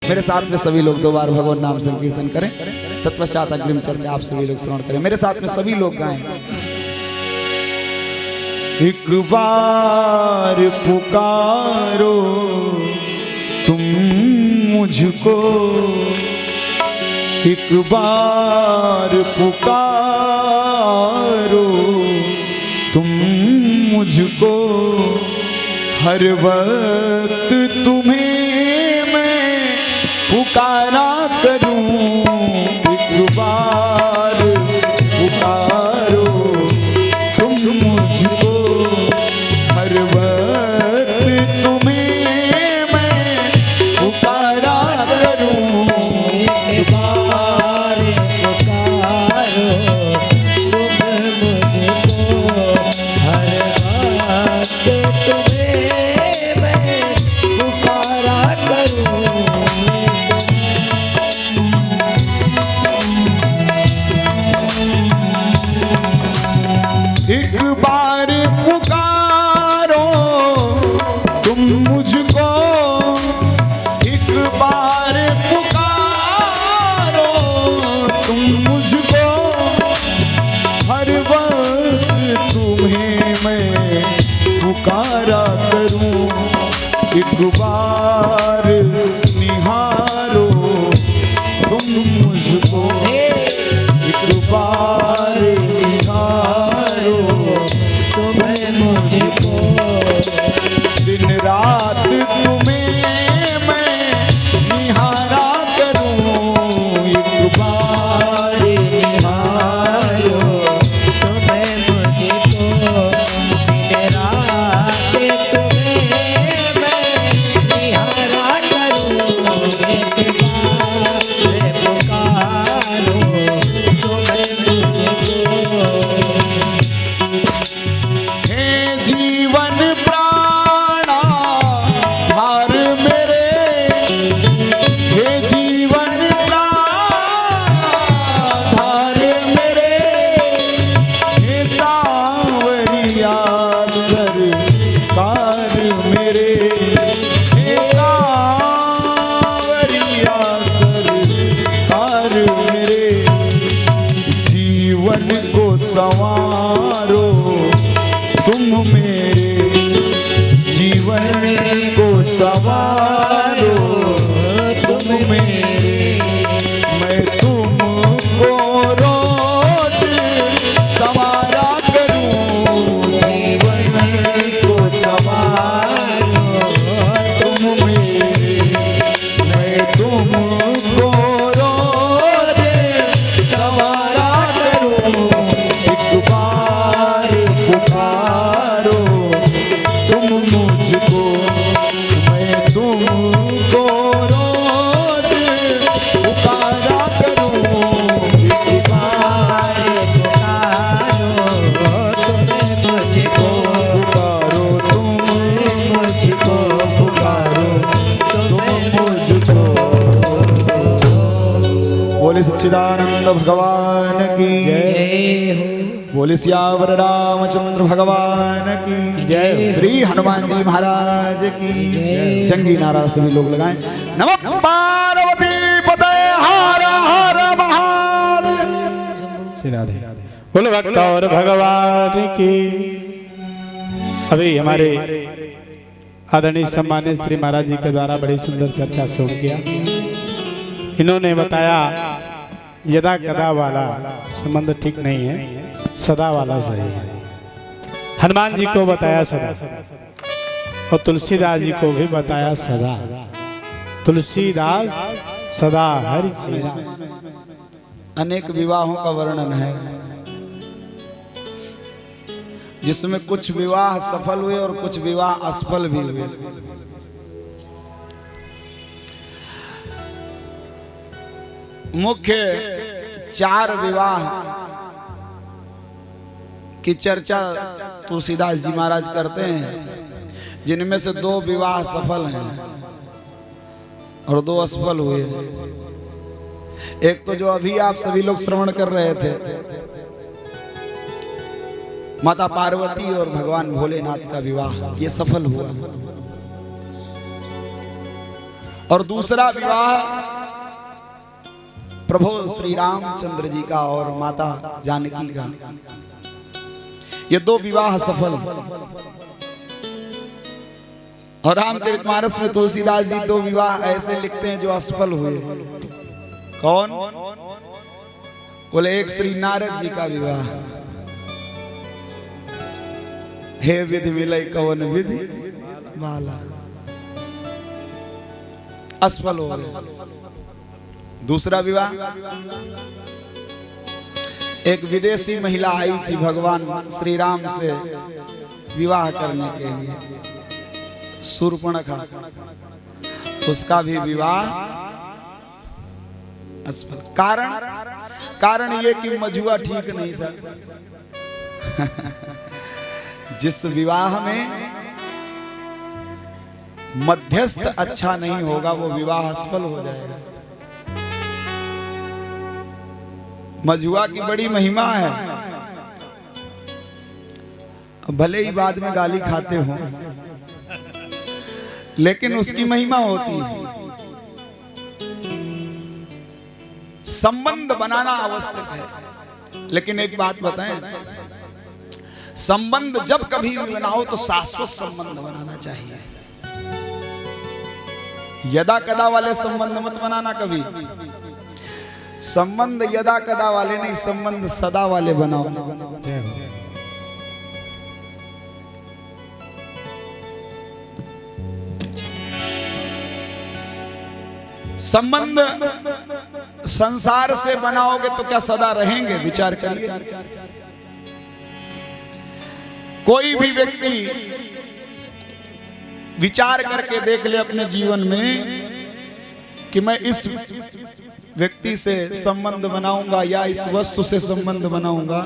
मेरे साथ में सभी लोग 2 बार भगवान नाम संकीर्तन करें, तत्पश्चात अग्रिम चर्चा आप सभी लोग श्रवण करें। मेरे साथ में सभी लोग गाएं। एक बार पुकारो तुम मुझको, एक बार पुकारो तुम मुझको, हर वक्त तुम्हें मैं पुकारा करूं। एक बार पुकारो तुम मुझको, हर वक्त तुम्हें मैं पुकारा करूं। एक बार पुकारो तुम मुझको, हर वक्त तुम्हें मैं पुकारा करूं। एक बार पुकारो तुम मुझको, एक बार पुकारो तुम मुझको, हर वक्त तुम्हें मैं पुकारा करूं। एक बार निहारो तुम मुझको, एक बार निहारो तुम्हें मुझको, दिन रात तुम्हें मैं निहारा करूं। एक बार निहारो तुम्हें मुझको, दिन रात तुम्हें मैं निहारा करूं। एक बार पुकारो तुम्हें मुझको। हे जीवन प्राणा हार मेरे, हे जीवन प्राण मेरे, हे सांवरिया सरकार मेरे, हे सांवरिया सरकार मेरे, जीवन को संवारो तुम मेरे, जीवन को संवारो तुम मेरे। मैं तुमको रोज संवारा करूं, जीवन को संवारो तुम मेरे। मैं तुमको रोज संवारा करूं। एक बार पुकारो तुम मुझको, मैं तुमको रोज पुकारा करूं। एक बार पुकारो तुम्हें मुझको, पुकारो तुम मुझको पुकारो तुम तुम्हें मुझको। बोले सच्चिदानंद भगवान की जय हो। बोले सियावर रामचंद्र भगवान की जय। श्री हनुमान जी महाराज की जय। जंगी नारा सभी लोग लगाएं। नमः पार्वती पते हर हर महादेव। श्री राधे। बोलो भक्त और भगवान की। अभी हमारे आदरणीय सम्मानित श्री महाराज जी के द्वारा बड़ी सुंदर चर्चा श्रवण किया। इन्होंने बताया यदा कदा वाला संबंध ठीक नहीं है, सदा वाला सही है। हनुमान जी को बताया सदा, और तुलसीदास जी को भी बताया सदा। तुलसीदास सदा हरि सेवा। अनेक विवाहों का वर्णन है जिसमें कुछ विवाह सफल हुए और कुछ विवाह असफल भी हुए। मुख्य 4 विवाह की चर्चा तुलसीदास जी महाराज करते हैं, जिनमें से 2 विवाह सफल हैं और 2 असफल हुए। एक तो जो अभी आप सभी लोग श्रवण कर रहे थे, माता पार्वती और भगवान भोलेनाथ का विवाह, ये सफल हुआ। और दूसरा विवाह प्रभु श्री रामचंद्र जी का और माता जानकी का। ये दो विवाह सफल। और रामचरितमानस में तुलसीदास जी दो विवाह ऐसे लिखते हैं जो असफल हुए। कौन? बोले एक श्री नारद जी का विवाह, हे विधि मिलय कवन विधि वाला, असफल हो गए। दूसरा विवाह, एक विदेशी महिला आई थी भगवान श्री राम से विवाह करने के लिए, शूर्पणखा, उसका भी विवाह असफल। कारण ये कि मजुआ ठीक नहीं था। जिस विवाह में मध्यस्थ अच्छा नहीं होगा वो विवाह असफल हो जाएगा। मजुआ की बड़ी महिमा है, भले ही बाद में गाली खाते हो, लेकिन उसकी महिमा होती है। संबंध बनाना आवश्यक है, लेकिन एक बात बताएं, संबंध जब कभी भी बनाओ तो शाश्वत संबंध बनाना चाहिए। यदा कदा वाले संबंध मत बनाना कभी। संबंध यदा कदा वाले नहीं, संबंध सदा वाले बनाओ। संबंध संसार से बनाओगे तो क्या सदा रहेंगे? विचार करिए। कोई भी व्यक्ति विचार करके देख ले अपने जीवन में कि मैं इस व्यक्ति से संबंध बनाऊंगा या इस वस्तु से संबंध बनाऊंगा,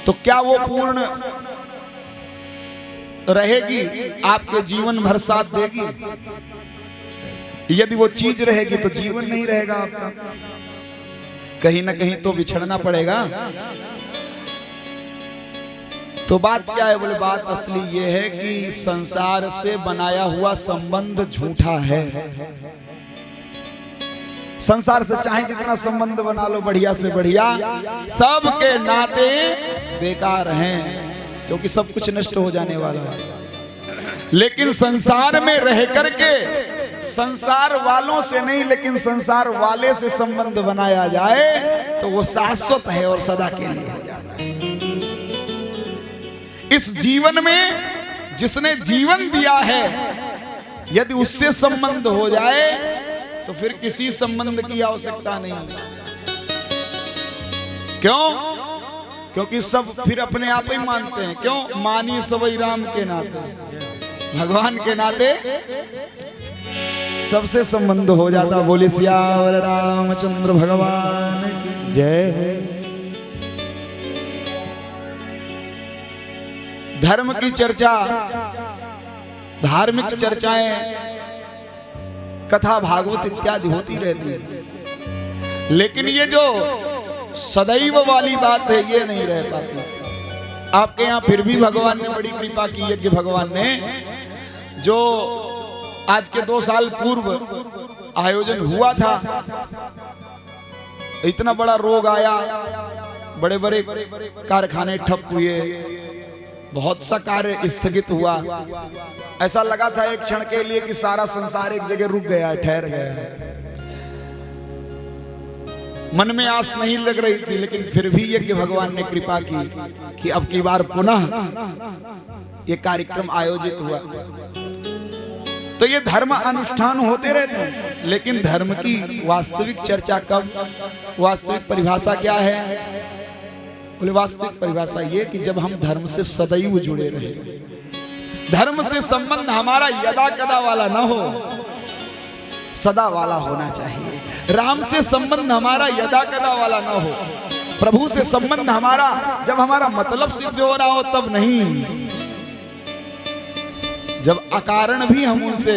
तो क्या वो पूर्ण रहेगी, आपके जीवन भर साथ देगी? यदि वो चीज रहेगी तो जीवन नहीं रहेगा आपका, कहीं ना कहीं तो बिछड़ना पड़ेगा। तो बात क्या है? बोले बात असली ये है कि संसार से बनाया हुआ संबंध झूठा है। संसार से चाहे जितना संबंध बना लो बढ़िया से बढ़िया, सबके नाते बेकार हैं, क्योंकि सब कुछ नष्ट हो जाने वाला है। लेकिन संसार में रह करके संसार वालों से नहीं, लेकिन संसार वाले से संबंध बनाया जाए तो वो शाश्वत है और सदा के लिए हो जाता है। इस जीवन में जिसने जीवन दिया है, यदि उससे संबंध हो जाए तो फिर किसी संबंध की आवश्यकता नहीं। क्यों? क्योंकि सब फिर अपने आप ही मानते हैं। क्यों? मानी सबई राम के नाते, भगवान के नाते सबसे संबंध हो जाता। बोले सियावर रामचंद्र भगवान की जय। धर्म की चर्चा, धार्मिक चर्चाएं, कथा भागवत इत्यादि होती रहती है, लेकिन ये जो सदैव वाली बात है ये नहीं रह पाती। आपके यहाँ फिर भी भगवान ने बड़ी कृपा की। यज्ञ भगवान ने जो आज के 2 साल पूर्व आयोजन हुआ था, इतना बड़ा रोग आया, बड़े बड़े कारखाने ठप हुए, बहुत सा कार्य स्थगित हुआ। ऐसा लगा था एक क्षण के लिए कि सारा संसार एक जगह रुक गया है, ठहर गया है। मन में आस नहीं लग रही थी, लेकिन फिर भी यज्ञ भगवान ने कृपा की कि अब की बार पुनः ये कार्यक्रम आयोजित हुआ। तो ये धर्म अनुष्ठान होते रहते हैं, लेकिन धर्म की वास्तविक चर्चा कब? वास्तविक परिभाषा क्या है? बोले वास्तविक परिभाषा ये कि जब हम धर्म से सदैव जुड़े रहे, धर्म से संबंध हमारा यदा कदा वाला ना हो, सदा वाला होना चाहिए। राम से संबंध हमारा यदा कदा वाला ना हो, प्रभु से संबंध हमारा जब हमारा मतलब सिद्ध हो रहा हो तब नहीं, जब अकारण भी हम उनसे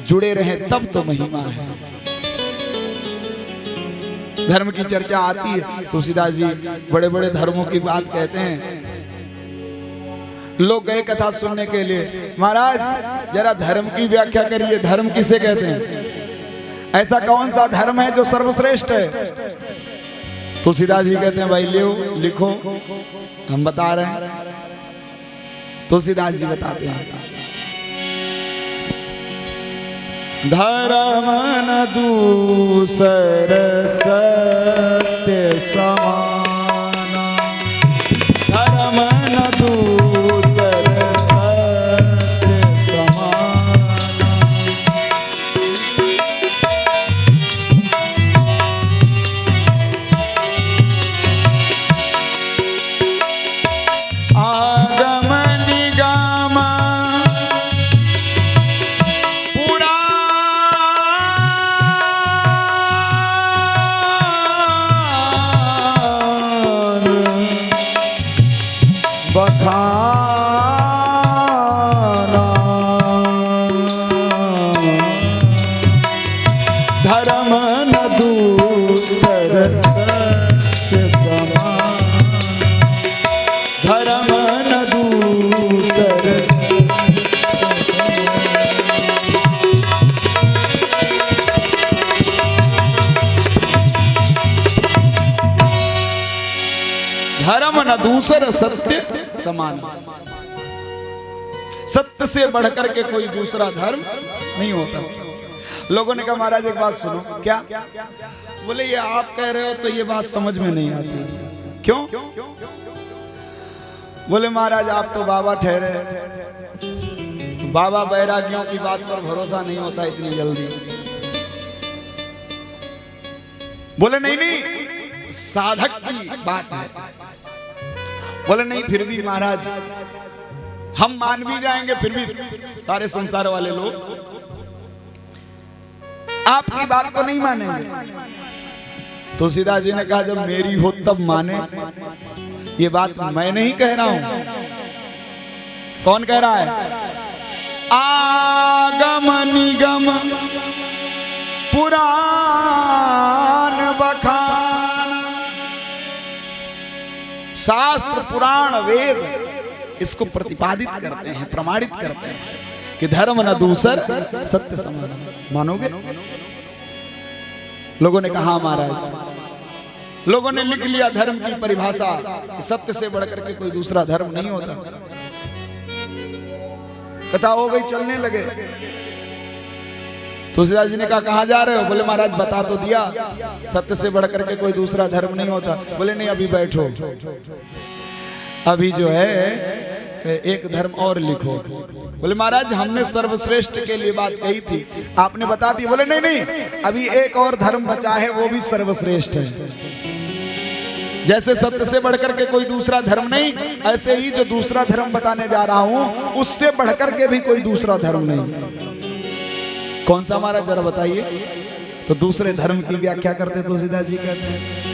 जुड़े रहे तब तो महिमा है। धर्म की चर्चा आती है, तुलसीदास जी बड़े बड़े धर्मों की बात कहते हैं। लोग गए कथा सुनने के लिए, महाराज जरा धर्म की व्याख्या करिए, धर्म किसे कहते हैं, ऐसा कौन सा धर्म है जो सर्वश्रेष्ठ है। तुलसीदास जी कहते हैं भाई लिखो, हम बता रहे हैं। तुलसीदास जी बताते हैं, धर्म न दूसर सत्य समाना, धर्म न दूसर सत्य समाना, आगम निगम बखाना, धर्म न दूसर सत्य समान, धर्म न दूसर धर्म न दूसर सत्य समान, सत्य से बढ़कर के कोई दूसरा धर्म नहीं होता। लोगों ने कहा महाराज एक बात सुनो, क्या? बोले ये आप कह रहे हो तो ये बात समझ में नहीं आती। क्यों? बोले महाराज आप तो बाबा ठहरे, बाबा बैरागियों की बात पर भरोसा नहीं होता इतनी जल्दी। बोले नहीं साधक की बात है। बोले नहीं फिर भी महाराज हम मान भी जाएंगे, फिर भी सारे संसार वाले लोग आपकी बात को नहीं मानेंगे। तुलसीदास जी ने कहा जब मेरी हो तब माने। ये बात मैं नहीं कह रहा हूं, कौन कह रहा है? आगम निगम पुराण बखान, शास्त्र पुराण वेद इसको प्रतिपादित करते हैं, प्रमाणित करते हैं कि धर्म न दूसर सत्य समान। मानोगे? लोगों ने कहा महाराज, लोगों ने लिख लिया धर्म की परिभाषा कि सत्य से बढ़कर के कोई दूसरा धर्म नहीं होता। कथा हो गई, चलने लगे। तुलसीदास जी ने कहा कहां जा रहे हो? बोले महाराज बता तो दिया सत्य से बढ़कर के कोई दूसरा धर्म नहीं होता। बोले नहीं अभी बैठो, अभी जो है एक धर्म और लिखो। बोले महाराज हमने सर्वश्रेष्ठ के लिए बात कही थी, आपने बता दी। बोले नहीं नहीं अभी एक और धर्म बचा है, वो भी सर्वश्रेष्ठ है। जैसे सत्य से बढ़कर के कोई दूसरा धर्म नहीं, ऐसे ही जो दूसरा धर्म बताने जा रहा हूं उससे बढ़कर के भी कोई दूसरा धर्म नहीं। कौन सा महाराज जरा बताइए? तो दूसरे धर्म की व्याख्या करते तुलसीदास जी कहते हैं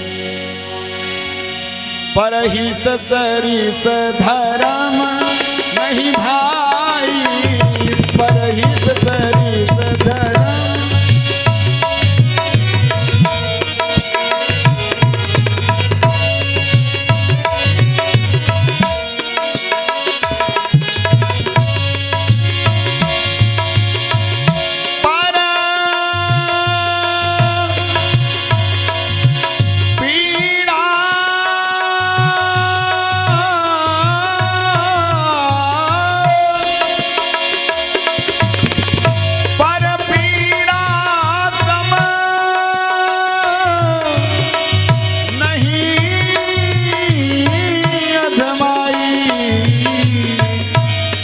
परहित सरिस धर्म नहीं भाई, परहित सरिस धर्म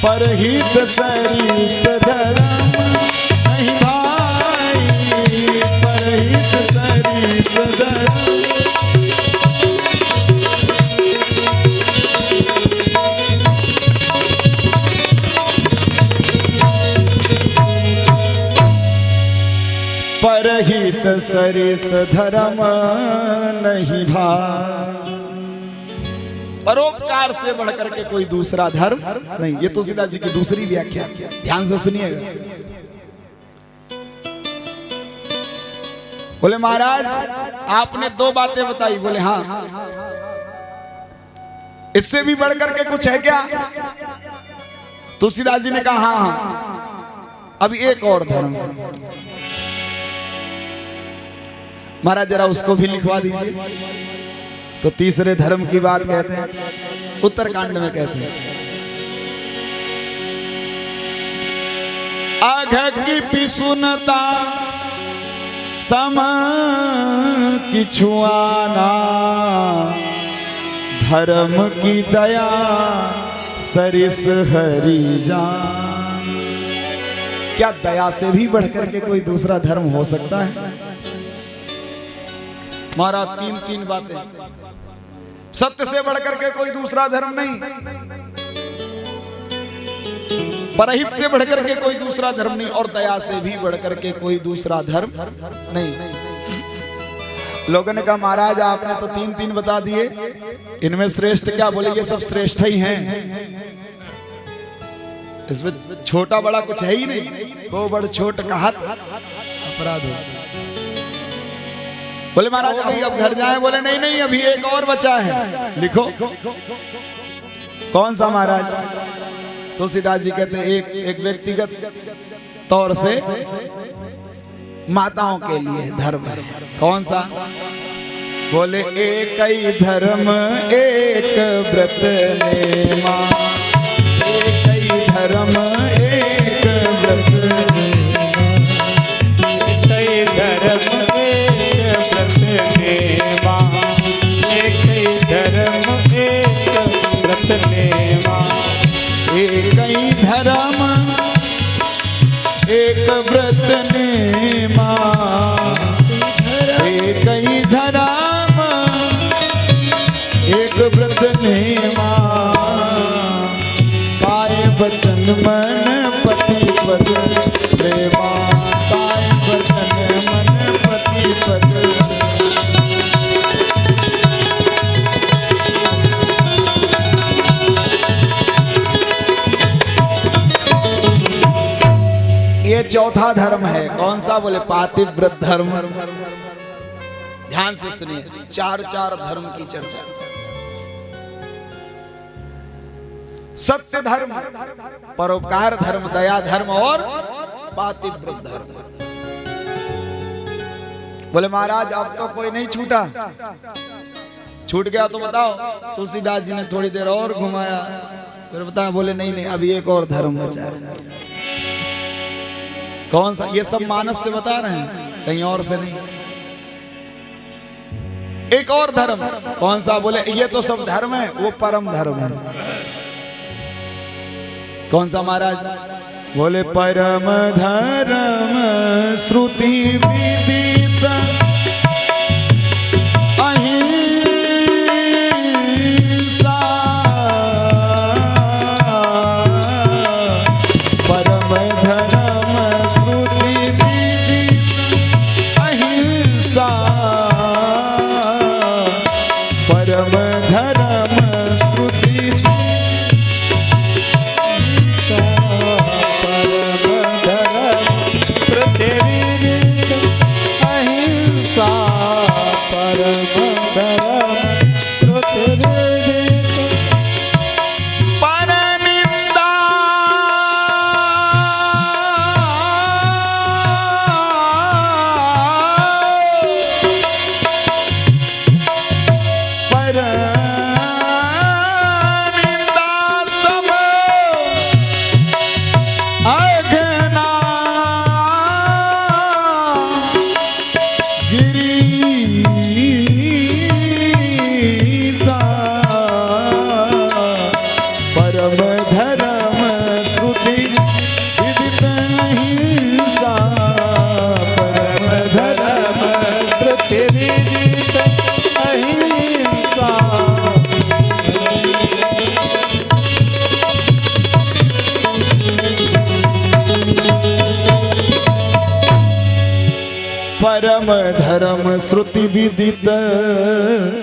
परहित सरिस धर्म नहीं भाई, परहित सरिस धर्म। परहित सरिस धर्म नहीं भाई, परोपकार से बढ़कर के कोई दूसरा धर्म नहीं। ये तुलसीदास जी की दूसरी व्याख्या, ध्यान से सुनिएगा। बोले महाराज आपने दो बातें बताई। बोले हाँ, इससे भी बढ़कर के कुछ है क्या? तुलसीदास जी ने कहा हाँ हाँ, अब एक और धर्म है। महाराज जरा उसको भी लिखवा दीजिए। तो तीसरे धर्म की बात कहते हैं, उत्तरकांड में कहते हैं, आघ की पिसुनता सम किछुआना, धर्म की दया सरिस हरि जान। क्या दया से भी बढ़कर के कोई दूसरा धर्म हो सकता है? महाराज तीन तीन बातें। सत्य से बढ़कर के कोई दूसरा धर्म नहीं, परहित से बढ़कर के कोई दूसरा धर्म नहीं, और दया से भी बढ़कर के कोई दूसरा धर्म नहीं। लोगों ने कहा महाराज आपने तो तीन तीन बता दिए, इनमें श्रेष्ठ क्या? बोले ये सब श्रेष्ठ ही हैं, इसमें छोटा बड़ा कुछ है ही नहीं। को बड़ छोट कहत अपराध हो। बोले महाराज अभी अब घर जाएं? बोले नहीं नहीं अभी एक और बचा है, लिखो। कौन सा महाराज? तुलसीदास जी कहते हैं एक व्यक्तिगत तौर से माताओं के लिए धर्म है। कौन सा? बोले एक ही धर्म एक व्रत नेमा, एक ही धर्म एक व्रत नेमा, एक ही धर्म एक व्रत नेमा, एक ही धर्म एक व्रत नेमा, एक ही धर्म एक व्रत नेमा, एक ही धर्म एक व्रत नेमा, काय वचन मन पति पद प्रेमा, काय वचन मन पति पद। ये चौथा धर्म है। कौन सा? बोले पातिव्रत धर्म। ध्यान से सुनिए, चार चार धर्म की चर्चा। सत्य धर्म, परोपकार धर्म, दया धर्म और पातिव्रत धर्म। बोले महाराज अब तो कोई नहीं छूटा, छूट गया तो बताओ। तुलसीदास जी ने थोड़ी देर और घुमाया, फिर बताया। बोले नहीं नहीं अभी एक और धर्म बचा है। कौन सा? ये सब मानस से बता रहे हैं, कहीं और से नहीं। एक और धर्म। कौन सा? बोले ये तो सब धर्म है, वो परम धर्म है। कौन सा महाराज? बोले परम धर्म श्रुति विदित अहिंसा, परम धर्म श्रुति विदित अहिंसा, परम धर्म श्रुति अहिंसा, परम धर्म परनिंदा परनिंदा सब अघना गिरीसा, परम धर्म श्रुति विदित अहिंसा, परम धर्म श्रुति विदित अहिंसा, परम धर्म श्रुति विदित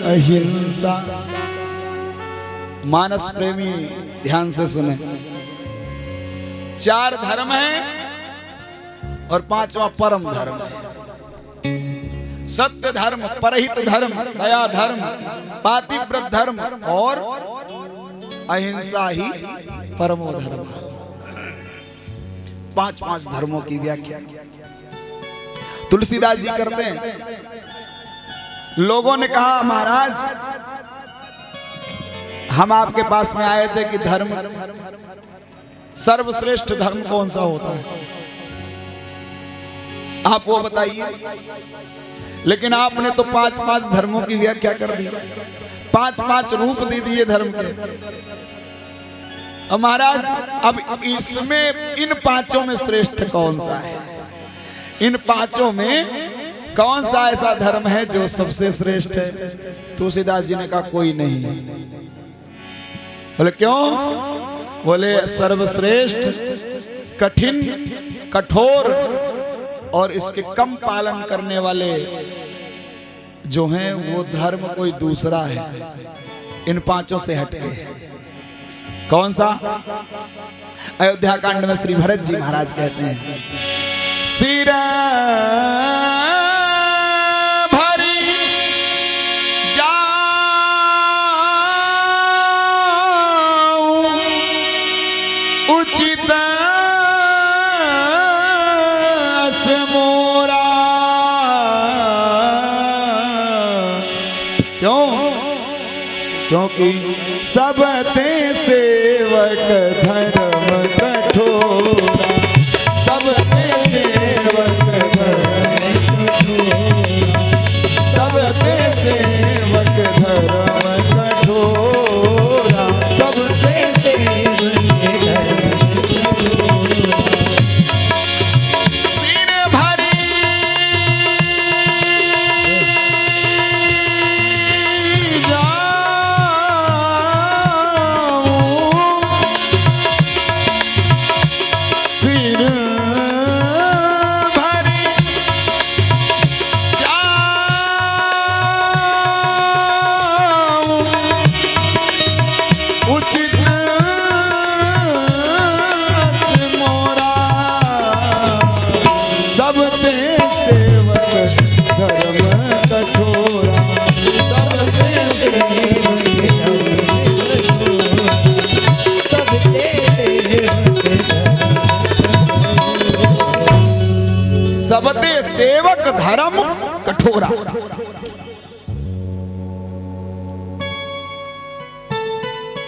अहिंसा। मानस प्रेमी ध्यान से सुने, चार धर्म है और पांचवा परम धर्म है। सत्य धर्म, परहित धर्म, दया धर्म, पातिव्रत धर्म और अहिंसा ही परमो धर्म। 5-5 धर्मों की व्याख्या तुलसीदास जी करते हैं। लोगों ने कहा महाराज हम आपके पास में आए थे कि धर्म सर्वश्रेष्ठ धर्म कौन सा होता है, आप वो बताइए। लेकिन आपने तो 5-5 धर्मों की व्याख्या कर दी, 5-5 रूप दे दिए धर्म के। अब महाराज अब इसमें इन 5 में श्रेष्ठ कौन सा है, इन 5 में कौन सा ऐसा धर्म है जो सबसे श्रेष्ठ है? तुलसीदास जी ने कहा कोई नहीं। बोले क्यों? बोले सर्वश्रेष्ठ, कठिन, कठोर और इसके कम पालन करने वाले जो हैं वो धर्म कोई दूसरा है, इन 5 से हटके। कौन सा? अयोध्या कांड में श्री भरत जी महाराज कहते हैं, सिर भरी जाऊं उचित मोरा। क्यों? क्योंकि सब ते सेवक धर्म कठोरा, सब ते सेवक धर्म कठोरा, सब ते सेवक धर्म कठोरा, सब ते सेवक धर्म कठोरा। सिर भरी सबते सेवक धर्म कठोरा।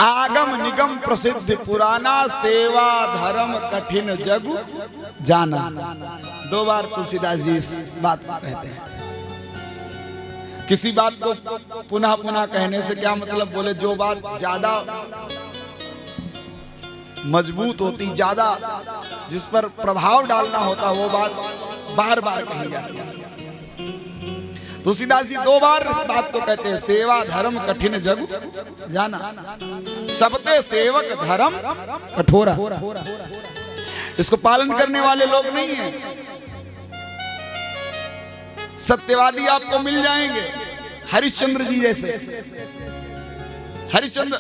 आगम निगम प्रसिद्ध पुराना, सेवा धर्म कठिन जगु जाना। 2 बार तुलसीदास जी इस बात को कहते हैं। किसी बात को पुनः पुनः कहने से क्या मतलब? बोले जो बात ज्यादा मजबूत होती, ज्यादा जिस पर प्रभाव डालना होता, वो बात बार बार कही जाती है। तुलसीदास जी 2 बार इस बात को कहते हैं, सेवा धर्म कठिन जगु जाना, सबते सेवक धर्म कठोरा। इसको पालन करने वाले लोग नहीं हैं। सत्यवादी आपको मिल जाएंगे, हरिश्चंद्र जी जैसे। हरिश्चंद्र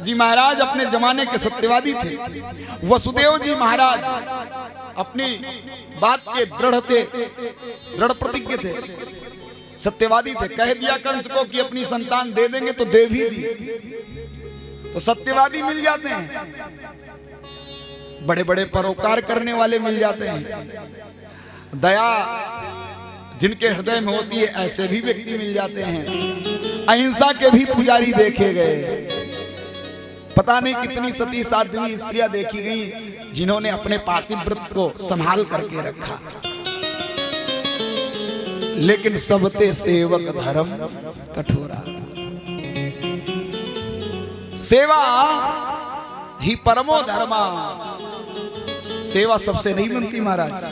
जी महाराज अपने जमाने के सत्यवादी थे। वसुदेव जी महाराज अपनी बात के दृढ़ प्रतिज्ञ थे, सत्यवादी थे। कह दिया कंस को कि अपनी संतान दे देंगे तो दे भी दी। तो सत्यवादी मिल जाते हैं, बड़े बड़े परोपकार करने वाले मिल जाते हैं, दया जिनके हृदय में होती है ऐसे भी व्यक्ति मिल जाते हैं। अहिंसा के भी पुजारी देखे गए। पता नहीं कितनी सती साध्वी स्त्रियां देखी गई जिन्होंने अपने पातिव्रत को संभाल करके रखा। लेकिन सबते सेवक धर्म कठोरा। सेवा ही परमो धर्मा। सेवा सबसे नहीं बनती महाराज।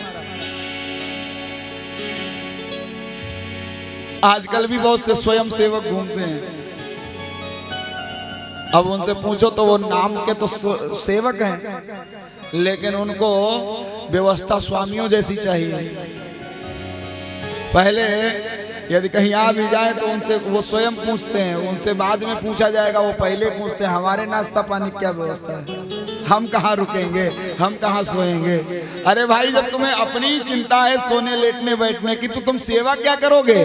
आजकल भी बहुत से स्वयं सेवक घूमते हैं। अब उनसे पूछो तो वो नाम के तो सेवक हैं, लेकिन उनको व्यवस्था स्वामियों जैसी चाहिए। पहले यदि कहीं आ भी जाए तो उनसे वो स्वयं पूछते हैं, उनसे बाद में पूछा जाएगा। वो पहले पूछते हैं हमारे नाश्ता पानी क्या व्यवस्था है, हम कहाँ रुकेंगे, हम कहाँ सोएंगे। अरे भाई, जब तुम्हें अपनी ही चिंता है सोने लेटने बैठने की, तो तुम सेवा क्या करोगे?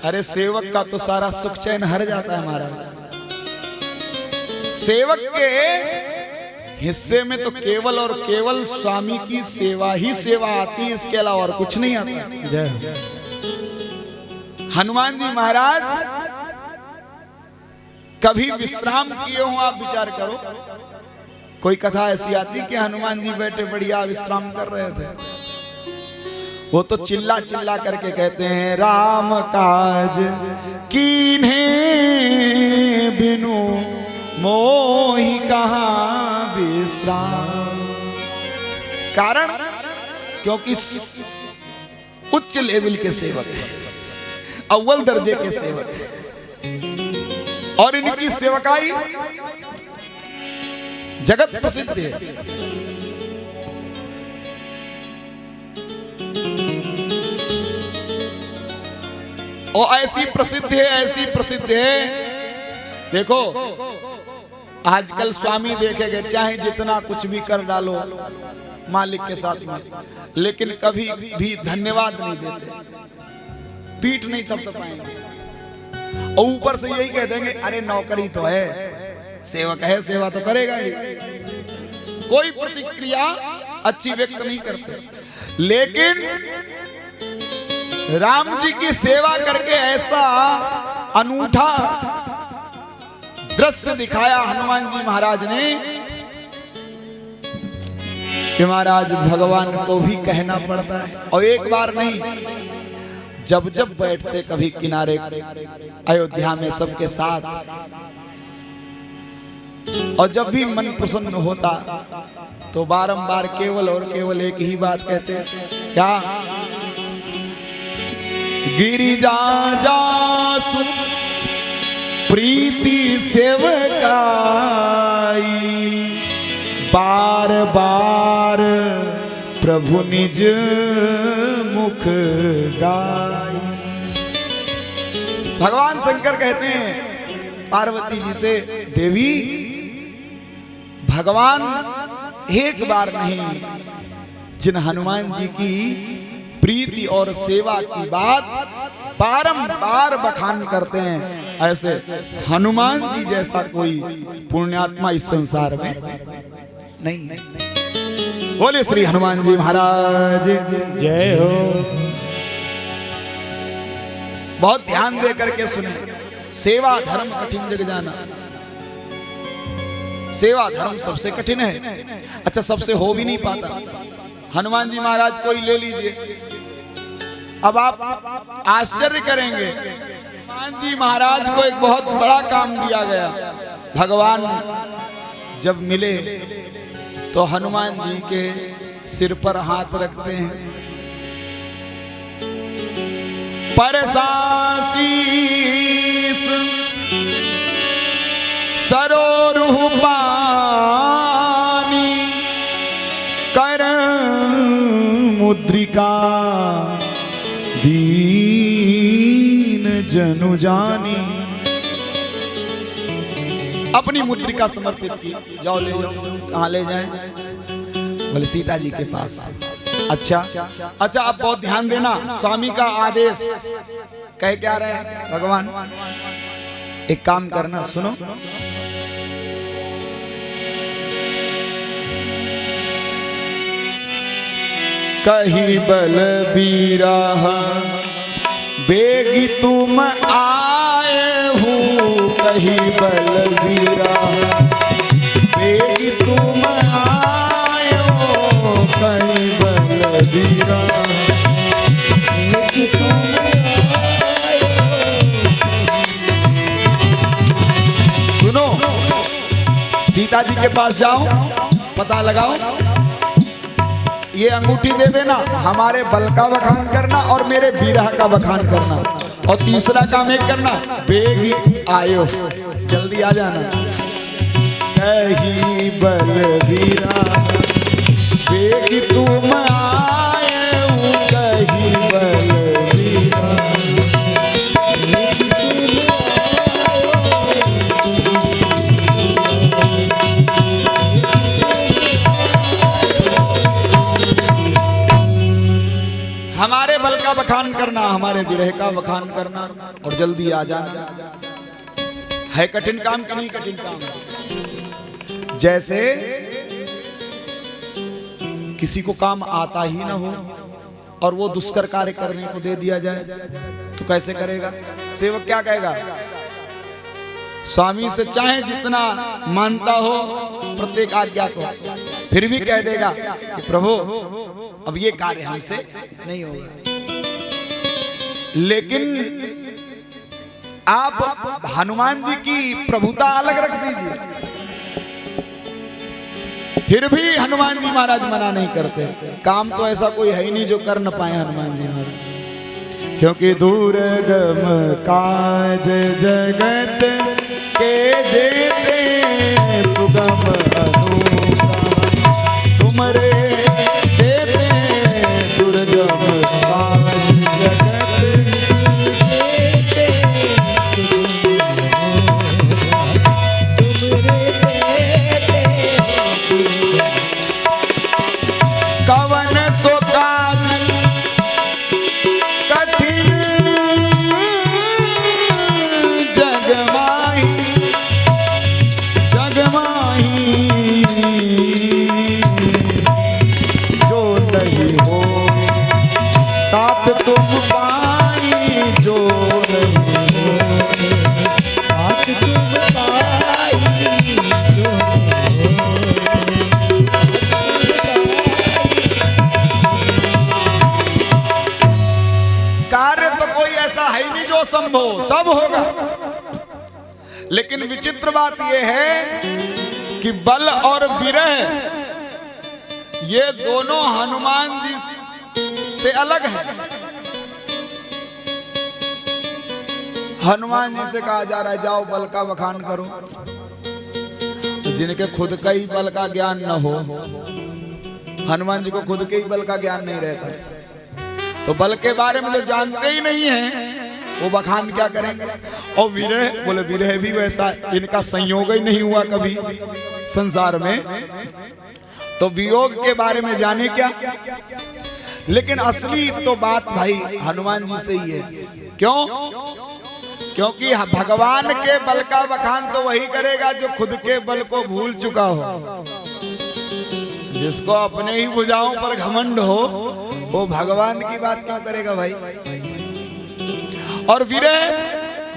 अरे सेवक का तो सारा सुख चैन हर जाता है महाराज। सेवक के हिस्से में तो केवल और केवल स्वामी की सेवा ही सेवा आती है, इसके अलावा और कुछ नहीं आता। जय हो। हनुमान जी महाराज कभी विश्राम किए हो, आप विचार करो। कोई कथा ऐसी आती कि हनुमान जी बैठे बढ़िया विश्राम कर रहे थे? वो तो चिल्ला चिल्ला करके कहते हैं, राम काज कीन्हे बिनु मोहि कहाँ विश्राम। कारण क्योंकि उच्च लेवल के सेवक हैं, अव्वल दर्जे के सेवक हैं, और इनकी सेवकाई जगत प्रसिद्ध है। और ऐसी प्रसिद्ध है, ऐसी प्रसिद्ध है। देखो आजकल स्वामी देखे गए चाहे जितना कुछ भी कर डालो मालिक के साथ में, लेकिन कभी भी धन्यवाद नहीं देते, पीठ नहीं थपथपाएंगे, और ऊपर से यही कह देंगे अरे नौकरी तो है, सेवक है, सेवा तो करेगा ही। कोई प्रतिक्रिया अच्छी व्यक्त नहीं करते। लेकिन राम जी की सेवा करके ऐसा अनूठा दृश्य दिखाया हनुमान जी महाराज ने कि महाराज भगवान को भी कहना पड़ता है। और एक बार नहीं, जब जब बैठते कभी किनारे अयोध्या में सबके साथ, और जब भी मन प्रसन्न होता तो बारंबार केवल और केवल एक ही बात कहते हैं, क्या? गिरिजा जासु प्रीति सेवकाई, बार बार प्रभु निज मुख गाई। भगवान शंकर कहते हैं पार्वती जी से, देवी भगवान एक बार नहीं, जिन हनुमान जी की प्रीति और सेवा की बात बारंबार बखान करते हैं, ऐसे हनुमान जी जैसा कोई पुण्यात्मा इस संसार में नहीं है। बोले श्री हनुमान जी महाराज की जय हो। बहुत ध्यान दे करके सुने। सेवा धर्म कठिन जग जाना, सेवा धर्म सबसे कठिन है। अच्छा, सबसे हो भी नहीं पाता। हनुमान जी महाराज को ही ले लीजिए, अब आप आश्चर्य करेंगे, हनुमान जी महाराज को एक बहुत बड़ा काम दिया गया। भगवान जब मिले तो हनुमान जी के सिर पर हाथ रखते हैं, परसासीस सरोरुह पानी, कर मुद्रिका दीन जनु जानी। अपनी मुद्रिका समर्पित की, जाओ ले जाओ। कहाँ ले जाएं? बोले सीता जी के पास। अच्छा, आप बहुत ध्यान देना, स्वामी का आदेश कह क्या रहे हैं भगवान? एक काम करना, सुनो। कही बलबीरा बेगी तुम आए हो, कही बलबीरा बेगी तुम आए हो, कही बलबीरा बेगी तुम आए हो। सुनो, सीता जी के पास जाओ, पता लगाओ, ये अंगूठी दे देना, हमारे बल का बखान करना और मेरे बीरह का बखान करना, और तीसरा काम एक करना, बेगी आयो, जल्दी आ जाना। कही बलबीरा बेगी तुम आए हो, कही बलबीरा हमारे बल का बखान करना, हमारे विरह का बखान करना, और जल्दी आ जाना। है कठिन काम कि नहीं कठिन काम? जैसे किसी को काम आता ही ना हो और वो दुष्कर कार्य करने को दे दिया जाए तो कैसे करेगा? सेवक क्या कहेगा? स्वामी से चाहे जितना मानता हो प्रत्येक आज्ञा को, फिर भी कह देगा कि प्रभु अब ये कार्य हमसे नहीं होगा। लेकिन आप हनुमान जी की प्रभुता अलग रख दीजिए, फिर भी हनुमान जी महाराज मना नहीं करते। काम तो ऐसा कोई है ही नहीं जो कर न पाए हनुमान जी महाराज, क्योंकि दुर्गम काज जगत के जेते सुगम तुमरे देते दुर्गम काज जगत कवन सो काज कठिन जगमाही जो नहीं हो तात तुम पाई, जो नहीं हो तात तुम पाई, जो कार्य तो कोई ऐसा है नहीं जो संभव, सब होगा। लेकिन विचित्र बात यह है कि बल और विरह ये दोनों हनुमान जी से अलग हैं। हनुमान जी से कहा जा रहा है जाओ बल का बखान करो, जिनके खुद का ही बल का ज्ञान न हो। हनुमान जी को खुद के ही बल का ज्ञान नहीं रहता, तो बल के बारे में जो जानते ही नहीं है वो बखान क्या करेंगे? और विरह, बोले विरह भी वैसा, इनका संयोग ही नहीं हुआ कभी संसार में, तो वियोग के बारे में जाने क्या। लेकिन असली तो बात भाई हनुमान जी से ही है। क्यों? क्योंकि भगवान के बल का बखान तो वही करेगा जो खुद के बल को भूल चुका हो। जिसको अपने ही भुजाओं पर घमंड हो वो भगवान की बात क्यों करेगा भाई? और विरह,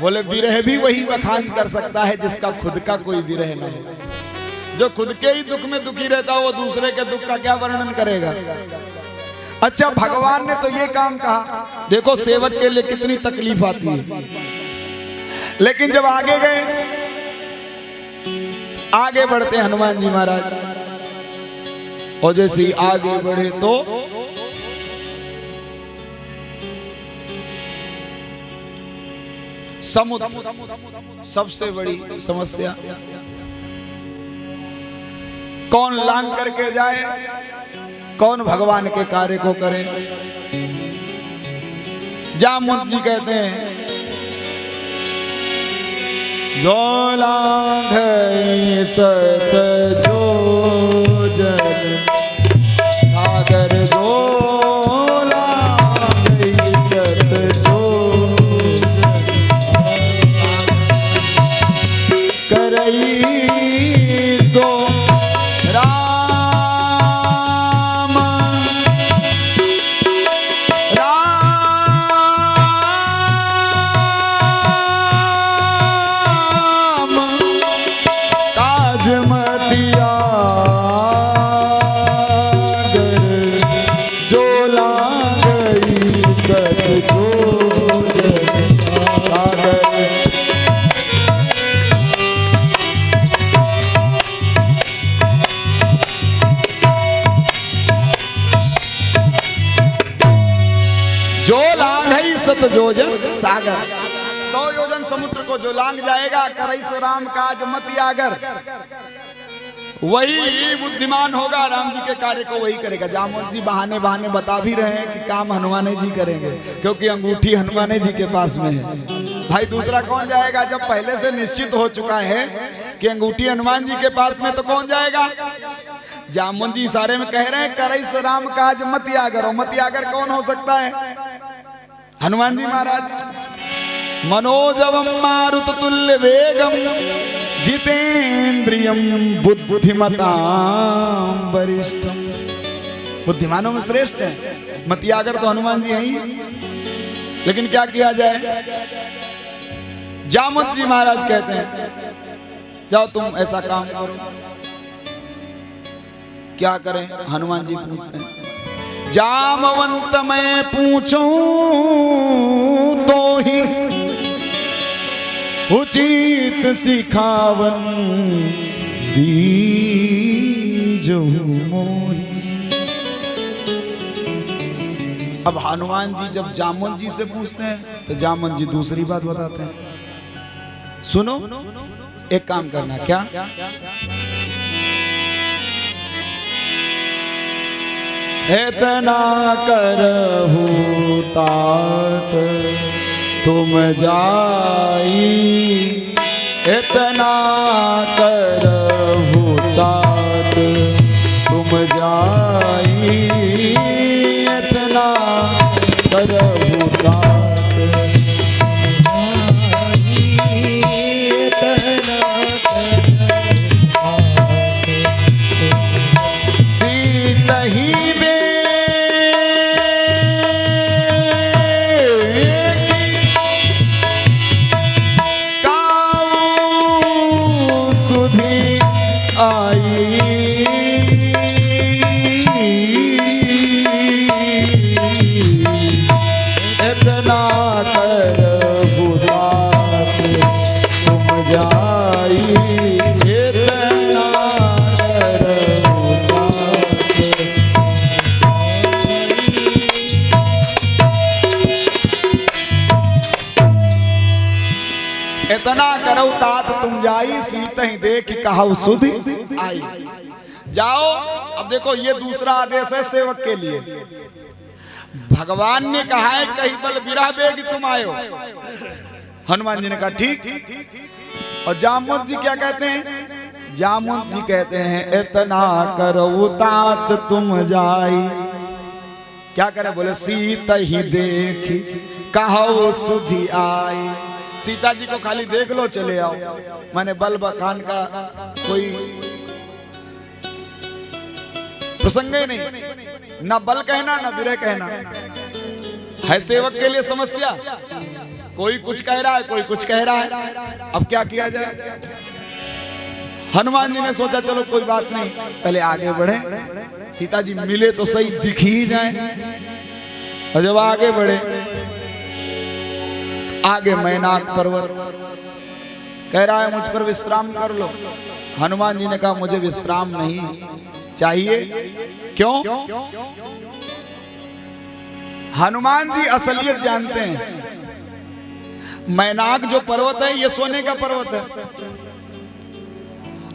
बोले विरह भी वही बखान कर सकता है जिसका खुद का कोई विरह न हो। जो खुद के ही दुख में दुखी रहता हो वो दूसरे के दुख का क्या वर्णन करेगा? अच्छा, भगवान ने तो ये काम कहा, देखो सेवक के लिए कितनी तकलीफ आती है। लेकिन जब आगे गए, आगे बढ़ते हनुमान जी महाराज, और जैसे ही आगे बढ़े तो समुद्र, सबसे बड़ी समस्या, कौन लांग करके जाए, कौन भगवान के कार्य को करे। जामुन जी कहते हैं जो लांघई सत जो जन सागर, जो लांघई सत जो करई सो राम राम काज मतिया जो लांघई सत जो जन सागर। जो लांघई सत योजन सागर, 100 योजन समुद्र को जो लांग जाएगा, करई सो राम काज मति आगर, वही बुद्धिमान होगा, राम जी के कार्य को वही करेगा। जामोद जी बहाने बहाने बता भी रहे हैं कि काम हनुमान जी करेंगे, क्योंकि अंगूठी हनुमान जी के पास में है। भाई दूसरा कौन जाएगा? जब पहले से निश्चित हो चुका है कि अंगूठी हनुमान जी के पास में, तो कौन जाएगा? जामुन जी इशारे में कह रहे हैं करई सो राम काज मति आगर। और मति आगर कौन हो सकता है? हनुमान जी महाराज। मनोजवम मारुत तुल्य वेगम जितेंद्रियम बुद्धिमताम वरिष्ठम। बुद्धिमानों में श्रेष्ठ हैं। मतियागर तो हनुमान जी हैं ही। लेकिन क्या किया जाए, जामवंत जी महाराज कहते हैं जाओ तुम ऐसा काम करो। क्या करें, हनुमान जी पूछते हैं, जामवंत मैं पूछूं तो ही उचित सिखावन दीजो मोहि। अब हनुमान जी जब जामवंत जी से पूछते हैं तो जामवंत जी दूसरी बात बताते हैं। सुनो, एक काम करना, क्या इतना करहु तात तुम जाई, इतना करहु तात तुम जाई, इतना करहु तात सीतही दे इतना करो तात तुम जाई, सीत ही देख कहु सुधि आई। जाओ। अब देखो ये दूसरा आदेश है सेवक के लिए। भगवान ने कहा है कहीं बल बिरह बेग तुम आयो, हनुमान जी ने कहा ठीक। और जामवंत जी क्या कहते हैं, जामवंत जी कहते हैं इतना करो तात तुम जाई। क्या करे, बोले सीत ही देख कहु सुधि आई। सीता जी को खाली देख लो चले आओ, माने बल बखान का कोई प्रसंग ही नहीं, ना बल कहना ना विरह कहना है। सेवक के लिए समस्या, कोई कुछ कह रहा है कोई कुछ कह रहा है। अब क्या किया जाए, हनुमान जी ने सोचा चलो कोई बात नहीं, पहले आगे बढ़े, सीता जी मिले तो सही, दिख ही जाए। और जब आगे बढ़े, आगे मैनाक पर्वत कह रहा है मुझ पर विश्राम कर लो। हनुमान जी ने कहा मुझे विश्राम नहीं चाहिए। क्यों? हनुमान जी असलियत जानते हैं। मैनाक जो पर्वत है ये सोने का पर्वत है,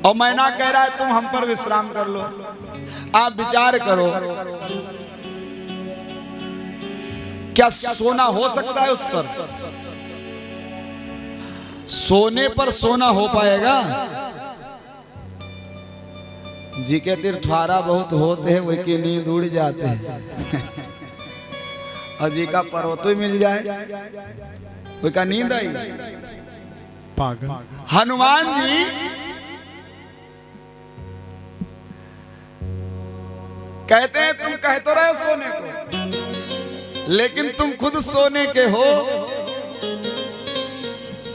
और मैनाक कह रहा है तुम हम पर विश्राम कर लो। आप विचार करो, क्या सोना हो सकता है उस पर? सोने पर सोना हो पाएगा? जी के तीर्थवारा बहुत होते हैं, वही की नींद उड़ जाते हैं। और जी का पर्वत ही मिल जाए, वही का नींद आई। पागल हनुमान जी कहते हैं तुम कह तो रहे सोने को, लेकिन तुम खुद सोने के हो,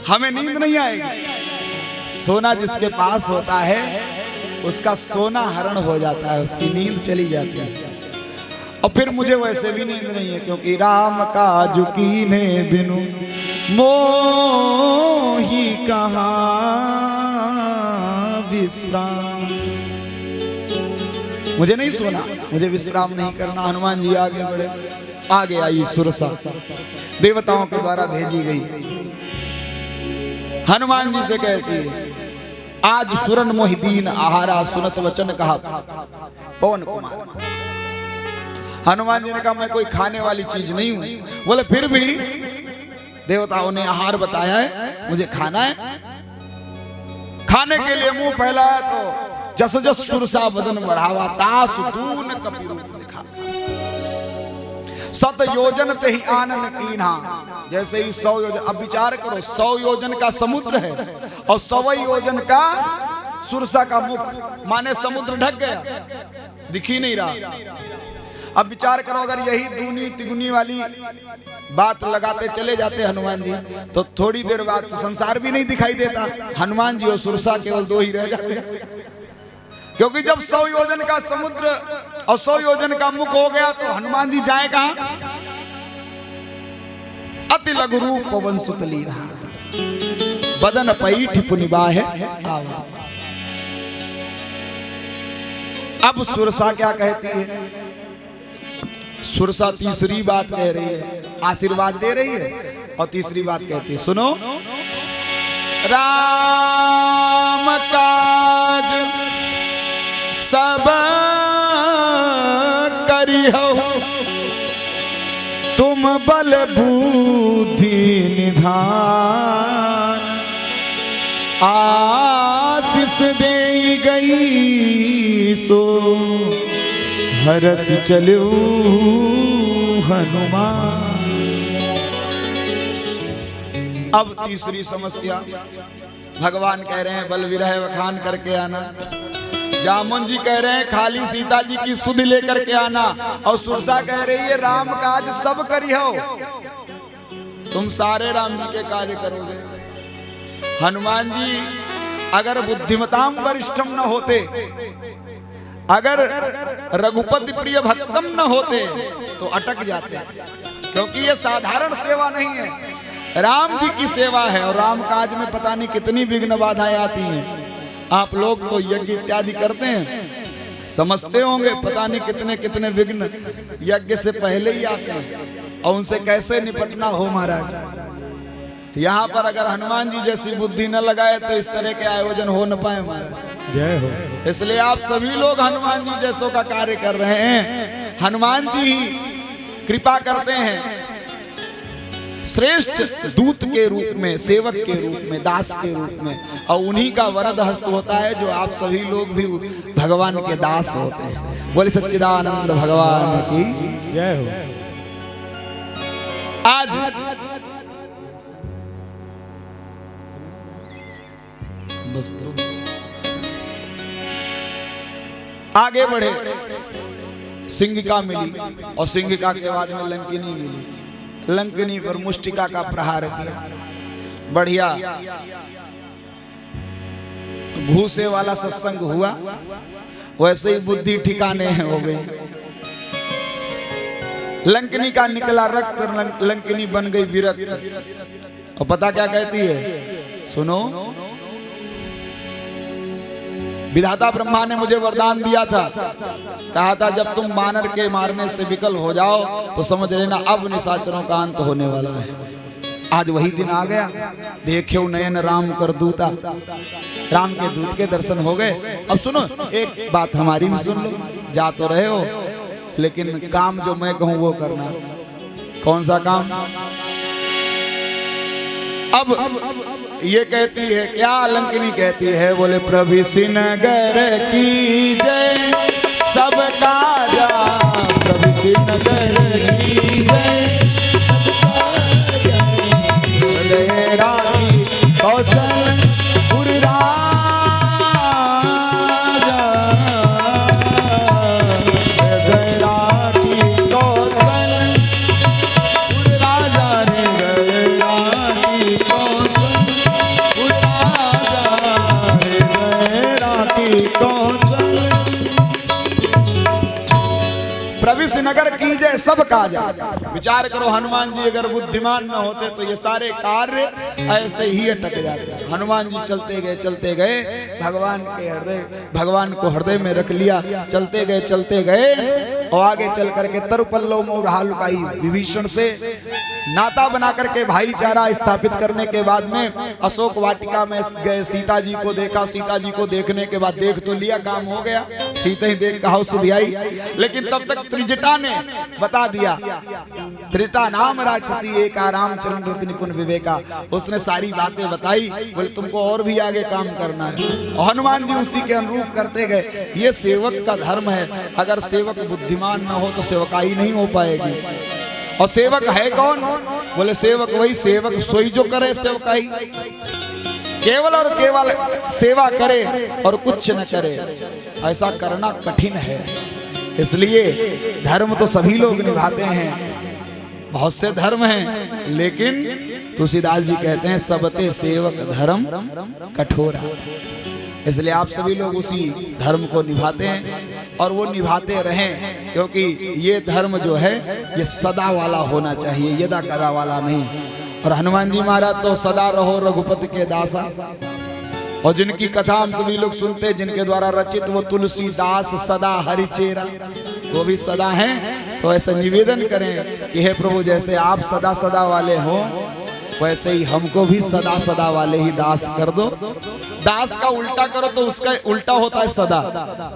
हमें नींद नहीं आएगी। सोना जिसके पास होता है उसका सोना हरण हो जाता है, उसकी नींद चली जाती है। और फिर मुझे वैसे भी नींद नहीं है, क्योंकि राम काज कीने बिनु मोहि कहाँ विश्राम। मुझे नहीं सोना, मुझे विश्राम नहीं करना। हनुमान जी आगे बढ़े। आगे आई सुरसा, देवताओं के द्वारा भेजी गई। हनुमान जी से कहती है आज सुरन मोहिदीन आहारा सुनत वचन कहा पवन कुमार। हनुमान जी ने कहा मैं कोई खाने वाली चीज नहीं हूं। बोले फिर भी देवताओं ने आहार बताया है, मुझे खाना है। खाने के लिए मुंह फैलाया तो जस जस सुरसा बदन बढ़ावा, तास दून कपि रूप दिखा। सत योजन ते ही आनन कीन्हा, जैसे ही 100 योजन। अब विचार करो, 100 योजन का समुद्र है और 100 योजन का सुरसा का मुख, माने समुद्र ढक गया, दिख ही नहीं रहा। अब विचार करो, अगर यही दूनी तिगुनी वाली बात लगाते चले जाते हनुमान जी, तो थोड़ी देर बाद संसार भी नहीं दिखाई देता। हनुमान जी और सुरसा केवल दो ही रह जाते हैं, क्योंकि जब 100 योजन का समुद्र और 100 योजन का मुख हो गया तो हनुमान जी जाए कहां? अति लघु रूप पवन सुत लीना, बदन पैठ पुनिबाहे आवा। अब सुरसा क्या कहती है? सुरसा तीसरी बात कह रही है, आशीर्वाद दे रही है और तीसरी बात कहती है, सुनो, राम काज सब करिहो, तुम बल बुद्धि निधान, आशीष दे गई सो हरस चलो हनुमान। अब तीसरी समस्या, भगवान कह रहे हैं बल विरह वखान करके आना, जामुन जी कह रहे हैं खाली सीता जी की सुध लेकर के आना, और सुरसा कह रही है राम काज सब करिहो, तुम सारे राम जी के कार्य करोगे। हनुमान जी अगर बुद्धिमताम वरिष्ठम न होते, अगर रघुपति प्रिय भक्तम न होते तो अटक जाते, क्योंकि ये साधारण सेवा नहीं है, राम जी की सेवा है। और राम काज में पता नहीं कितनी विघ्न बाधाएं आती हैं। आप लोग तो यज्ञ इत्यादि करते हैं, समझते होंगे, पता नहीं कितने कितने विघ्न यज्ञ से पहले ही आते हैं, और उनसे कैसे निपटना हो महाराज। यहाँ पर अगर हनुमान जी जैसी बुद्धि न लगाए तो इस तरह के आयोजन हो न पाए महाराज। जय हो। इसलिए आप सभी लोग हनुमान जी जैसों का कार्य कर रहे हैं। हनुमान जी ही कृपा करते हैं, श्रेष्ठ दूत के रूप में, सेवक के रूप में, दास के रूप में, और उन्हीं का वरद हस्त होता है जो आप सभी लोग भी भगवान के दास होते हैं। बोले सच्चिदानंद भगवान की जय हो। आज बस आगे बढ़े, सिंगिका मिली और सिंगिका के बाद में लंकिनी मिली। लंकिनी पर मुष्टिका का प्रहार किया, बढ़िया घूसे वाला सत्संग हुआ, वैसे ही बुद्धि ठिकाने हो गई। लंकिनी का निकला रक्त, लंकिनी बन गई विरक्त। और पता क्या कहती है, सुनो, विधाता ब्रह्मा ने मुझे वरदान दिया था, कहा था जब तुम वानर के मारने से विकल हो जाओ तो समझ लेना अब निशाचरों का अंत होने वाला है। आज वही दिन आ गया, देखो नयन राम कर दूता, राम के दूत के दर्शन हो गए। अब सुनो, एक बात हमारी भी सुन लो, जा तो रहे हो लेकिन काम जो मैं कहूं वो करना। कौन सा काम? अब ये कहती है क्या, लंकिनी कहती है, बोले प्रभु नगर की जय सबका जा, प्रभु नगर की जय रानी कौशल पुर राजा, रानी कौशल पुर राजा रे, रानी कौशल पुर राजा रे, रानी कौशल। प्रविश नगर की जय सब काजा। विचार करो, हनुमान जी अगर बुद्धिमान न होते तो ये सारे कार्य ऐसे ही अटक जाते। हनुमान जी चलते गए, भगवान को हृदय में रख लिया, चलते गए और आगे चल करके तरुपल्लव मोरहा लुकाई, विभीषण से नाता बना करके भाईचारा स्थापित करने के बाद में अशोक वाटिका में गए, सीता जी को देखा। सीता जी को देखने के बाद देख तो लिया, काम हो गया, सीता ही देख कहा सुधी आई। लेकिन तब तक त्रिजटा ने बता दिया, त्रिजटा नाम राक्षसी एक आराम चरण रति निपुण विवेका, उसने सारी बातें बताई, बोले तुमको और भी आगे काम करना है। और हनुमान जी उसी के अनुरूप करते गए। ये सेवक का धर्म है, अगर सेवक बुद्धिमान न हो तो सेवकाई नहीं हो पाएगी। और सेवक है कौन? बोले सेवक वही सेवक सोई जो करे सेवकाई, केवल और केवल सेवा करे और कुछ न करे। ऐसा करना कठिन है, इसलिए धर्म तो सभी लोग निभाते हैं, बहुत से धर्म हैं, लेकिन तुलसीदास जी कहते हैं सबते सेवक धर्म कठोरा। इसलिए आप सभी लोग उसी धर्म को निभाते हैं और वो निभाते रहें, क्योंकि ये धर्म जो है ये सदा वाला होना चाहिए, यदा कदा वाला नहीं। और हनुमान जी महाराज तो सदा रहो रघुपति के दासा, और जिनकी कथा हम सभी लोग सुनते हैं, जिनके द्वारा रचित वो तुलसीदास सदा हरिचेरा, वो भी सदा हैं। तो ऐसे निवेदन करें कि हे प्रभु, जैसे आप सदा सदा वाले हो, वैसे ही हमको भी सदा सदा वाले ही दास कर दो। दास का उल्टा करो तो उसका उल्टा होता है सदा।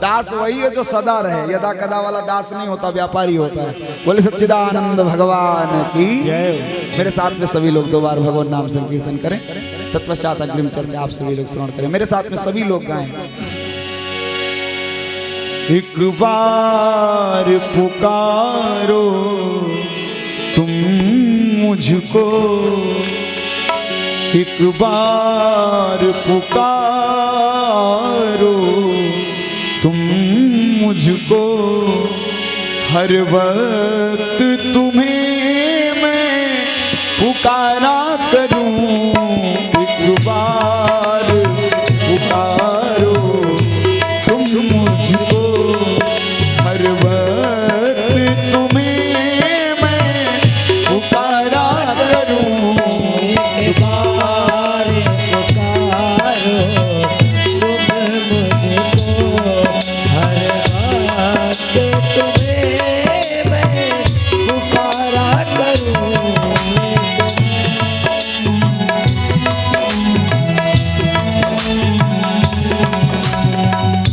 दास वही है जो सदा रहे, यदा कदा वाला दास नहीं होता, व्यापारी होता है। बोले सच्चिदानंद भगवान की जय। मेरे साथ में सभी लोग 2 बार भगवान नाम संकीर्तन करें, तत्पश्चात अग्रिम चर्चा आप सभी लोग श्रवण करें। मेरे साथ में सभी लोग गाएं। एक बार पुकारो तुम मुझको, एक बार पुकारो तुम मुझको, हर वक्त तुम्हें मैं पुकारा करूं। एक बार पुकारो तुम मुझको, हर वक्त तुम्हें मैं पुकारा करूं। एक बार पुकारो तुम मुझको, हर वक्त तुम्हें मैं पुकारा करूं।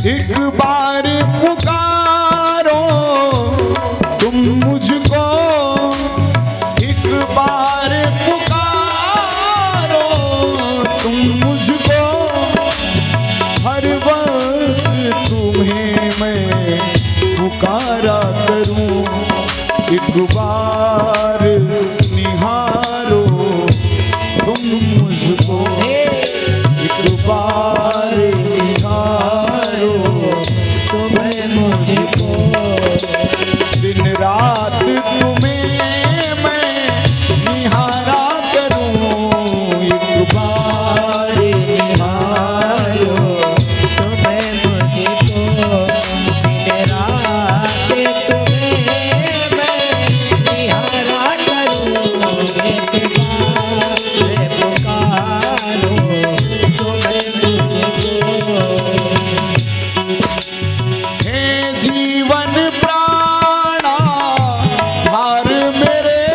एक बार पुकारो तुम मुझको, एक बार पुकारो तुम मुझको, हर वक्त तुम्हें मैं पुकारा करूं। एक बार निहारो तुम मुझको, एक बार निहारो तुम्हें मुझको, दिन रात तुम्हें मैं निहारा करूं। एक बार निहारो तुम्हें मुझको, दिन रात तुम्हें मैं निहारा करूं। एक बार पुकारो तुम्हें मुझको, हे जीवन प्राणा धार मेरे,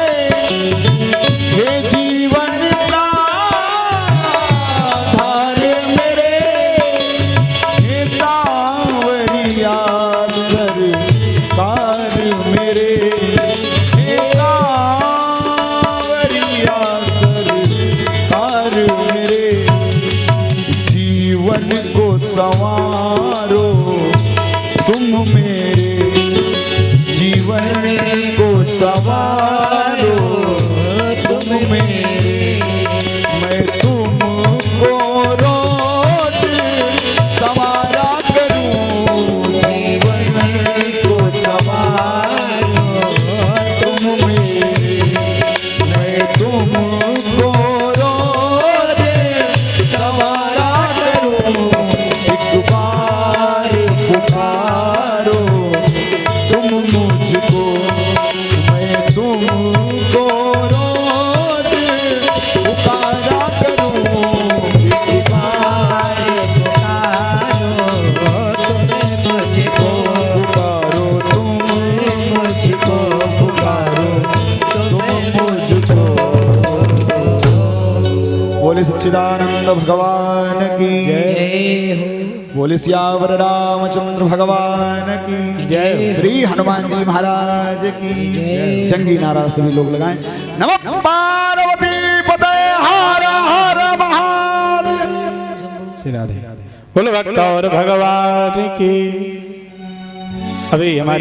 हे जीवन प्राणा धार मेरे, हे सांवरिया सरकार मेरे, हे सांवरिया सरकार मेरे, जीवन को संवारो तुम मेरे, जीवन को संवारो तुम मेरे। मैं तुमको रोज संवारा करूं, जीवन को संवारो तुम मेरे। मैं तुमको रोज संवारा करूं। एक बार पुकारो तुम मुझको, मैं तुमको रोज पुकारा करूं। एक बार पुकारो तुम्हें मुझको, पुकारो तुम मुझको पुकारो तुम्हें मुझको। बोले सच्चिदानंद भगवान की जय हो। बोले सियावर रामचंद्र भगवान की जय। श्री हनुमान जी महाराज की जय। चंगी नारा सभी लोग लगाएं। नमः पार्वती पते हर हर महादेव। श्री राधे। बोलो भक्त और भगवान की। अभी हमारे